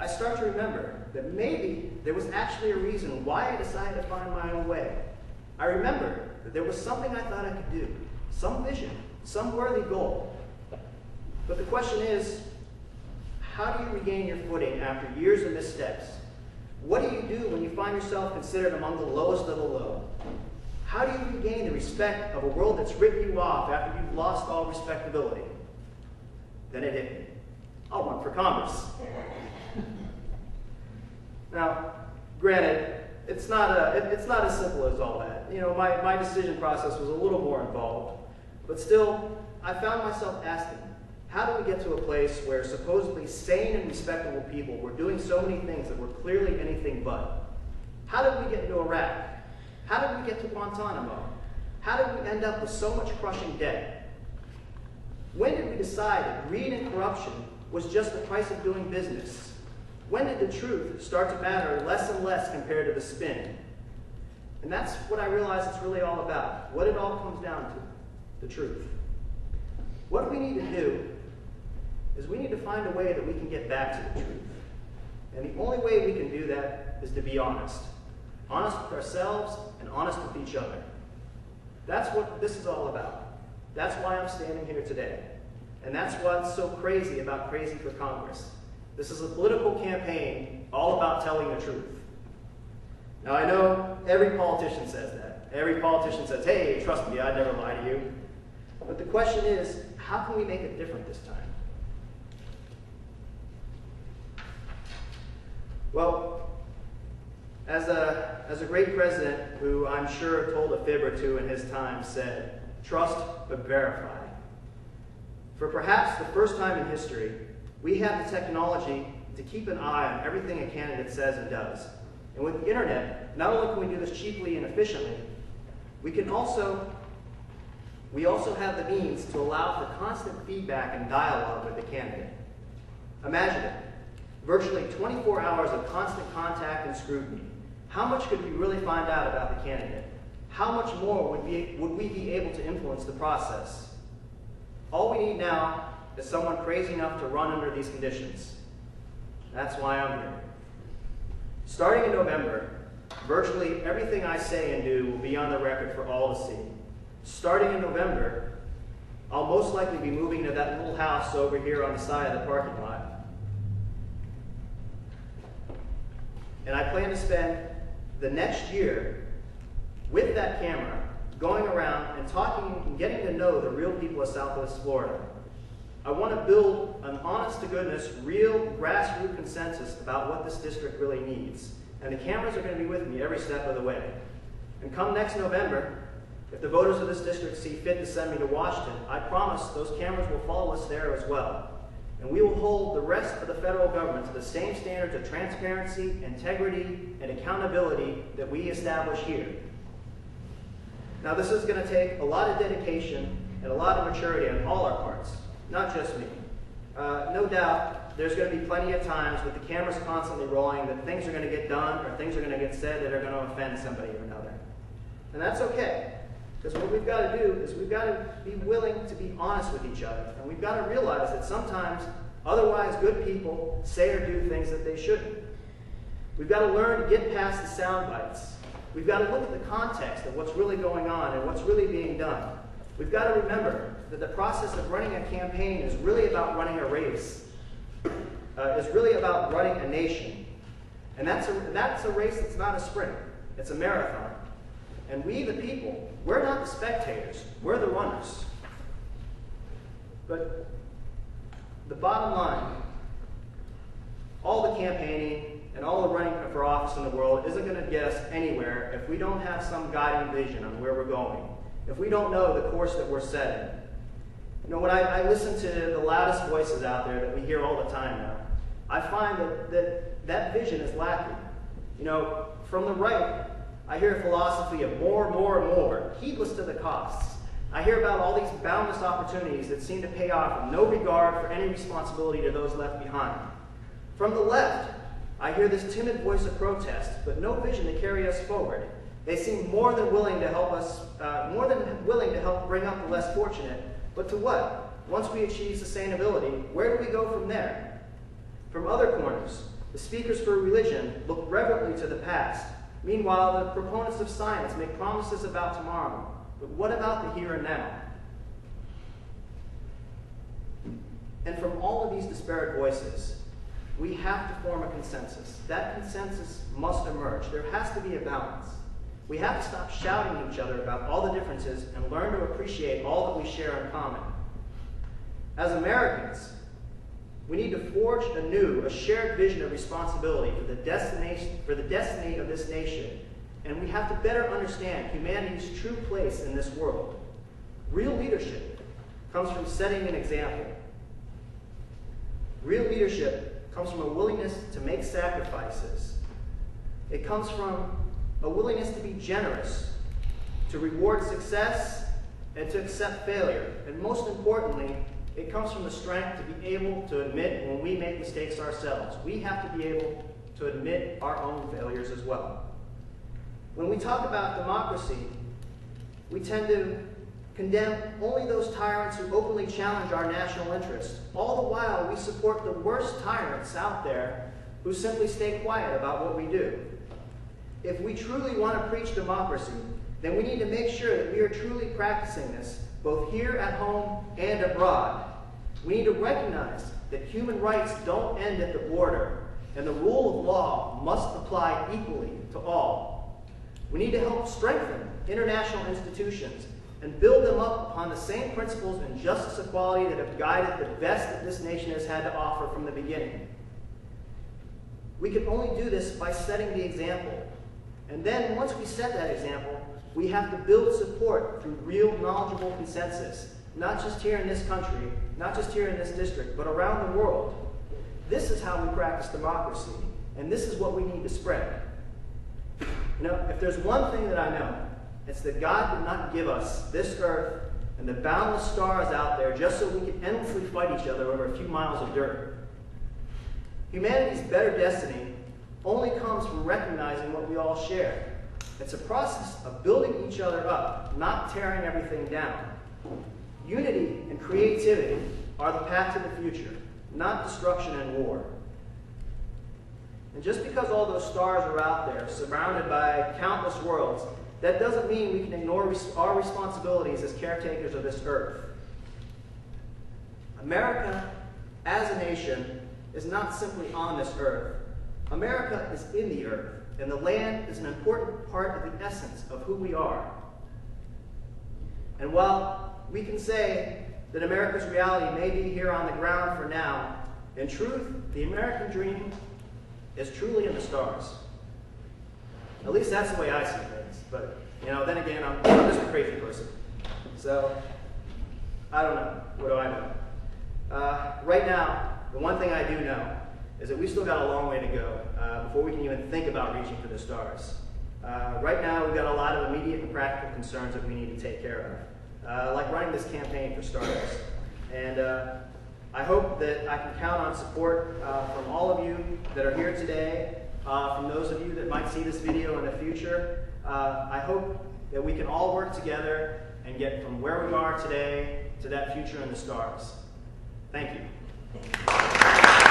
I start to remember that maybe there was actually a reason why I decided to find my own way. I remember that there was something I thought I could do, some vision, some worthy goal. But the question is, how do you regain your footing after years of missteps? What do you do when you find yourself considered among the lowest of the low? How do you regain the respect of a world that's written you off after you've lost all respectability? Then it hit me. I'll run for Congress. Now, granted, it's not as simple as all that. You know, my decision process was a little more involved. But still, I found myself asking, how do we get to a place where supposedly sane and respectable people were doing so many things that were clearly anything but? How did we get into Iraq? How did we get to Guantanamo? How did we end up with so much crushing debt? When did we decide that greed and corruption was just the price of doing business? When did the truth start to matter less and less compared to the spin? And that's what I realized it's really all about, what it all comes down to, the truth. What we need to do is we need to find a way that we can get back to the truth. And the only way we can do that is to be honest. Honest with ourselves and honest with each other. That's what this is all about. That's why I'm standing here today. And that's what's so crazy about Crazy for Congress. This is a political campaign all about telling the truth. Now I know every politician says that. Every politician says, hey, trust me, I'd never lie to you. But the question is, how can we make it different this time? Well, as a great president who I'm sure told a fib or two in his time said, trust but verify. For perhaps the first time in history, we have the technology to keep an eye on everything a candidate says and does. And with the internet, not only can we do this cheaply and efficiently, we also have the means to allow for constant feedback and dialogue with the candidate. Imagine it. Virtually 24 hours of constant contact and scrutiny. How much could we really find out about the candidate? How much more would we be able to influence the process? All we need now is someone crazy enough to run under these conditions. That's why I'm here. Starting in November, virtually everything I say and do will be on the record for all to see. Starting in November, I'll most likely be moving to that little house over here on the side of the parking lot. And I plan to spend the next year with that camera, going around and talking and getting to know the real people of Southwest Florida. I want to build an honest-to-goodness, real grassroots consensus about what this district really needs. And the cameras are going to be with me every step of the way. And come next November, if the voters of this district see fit to send me to Washington, I promise those cameras will follow us there as well. And we will hold the rest of the federal government to the same standards of transparency, integrity, and accountability that we establish here. Now, this is going to take a lot of dedication and a lot of maturity on all our parts, not just me. No doubt, there's going to be plenty of times with the cameras constantly rolling that things are going to get done or things are going to get said that are going to offend somebody or another. And that's okay. Because what we've got to do is we've got to be willing to be honest with each other. And we've got to realize that sometimes otherwise good people say or do things that they shouldn't. We've got to learn to get past the sound bites. We've got to look at the context of what's really going on and what's really being done. We've got to remember that the process of running a campaign is really about running a race. It's really about running a nation. And that's a race that's not a sprint. It's a marathon. And we, the people, we're not the spectators. We're the runners. But the bottom line, all the campaigning and all the running for office in the world isn't going to get us anywhere if we don't have some guiding vision on where we're going. If we don't know the course that we're setting. You know, when I listen to the loudest voices out there that we hear all the time now, I find that vision is lacking. You know, from the right, I hear a philosophy of more, heedless to the costs. I hear about all these boundless opportunities that seem to pay off with no regard for any responsibility to those left behind. From the left, I hear this timid voice of protest, but no vision to carry us forward. They seem more than willing to help us, more than willing to help bring up the less fortunate, but to what? Once we achieve sustainability, where do we go from there? From other corners, The speakers for religion look reverently to the past. Meanwhile, the proponents of science make promises about tomorrow. But what about the here and now? And from all of these disparate voices, we have to form a consensus. That consensus must emerge. There has to be a balance. We have to stop shouting at each other about all the differences and learn to appreciate all that we share in common. As Americans, we need to forge anew a shared vision of responsibility for the destiny of this nation, and we have to better understand humanity's true place in this world. Real leadership comes from setting an example. Real leadership comes from a willingness to make sacrifices. It comes from a willingness to be generous, to reward success, and to accept failure. And most importantly, it comes from the strength to be able to admit when we make mistakes ourselves. We have to be able to admit our own failures as well. When we talk about democracy, we tend to condemn only those tyrants who openly challenge our national interests. All the while, we support the worst tyrants out there who simply stay quiet about what we do. If we truly want to preach democracy, then we need to make sure that we are truly practicing this, both here at home and abroad. We need to recognize that human rights don't end at the border, and the rule of law must apply equally to all. We need to help strengthen international institutions and build them up upon the same principles and justice equality that have guided the best that this nation has had to offer from the beginning. We can only do this by setting the example. And then, once we set that example, we have to build support through real knowledgeable consensus, not just here in this country, not just here in this district, but around the world. This is how we practice democracy, and this is what we need to spread. You know, if there's one thing that I know, it's that God did not give us this earth and the boundless stars out there just so we could endlessly fight each other over a few miles of dirt. Humanity's better destiny only comes from recognizing what we all share. It's a process of building each other up, not tearing everything down. Unity and creativity are the path to the future, not destruction and war. And just because all those stars are out there, surrounded by countless worlds, that doesn't mean we can ignore our responsibilities as caretakers of this earth. America, as a nation, is not simply on this earth. America is in the earth, and the land is an important part of the essence of who we are. And while we can say that America's reality may be here on the ground for now, in truth, the American dream is truly in the stars. At least that's the way I see things. But, you know, then again, I'm just a crazy person. So, I don't know. What do I know? Right now, the one thing I do know is that we still got a long way to go before we can even think about reaching for the stars. Right now, we've got a lot of immediate and practical concerns that we need to take care of, like running this campaign for starters. And I hope that I can count on support from all of you that are here today, from those of you that might see this video in the future. I hope that we can all work together and get from where we are today to that future in the stars. Thank you.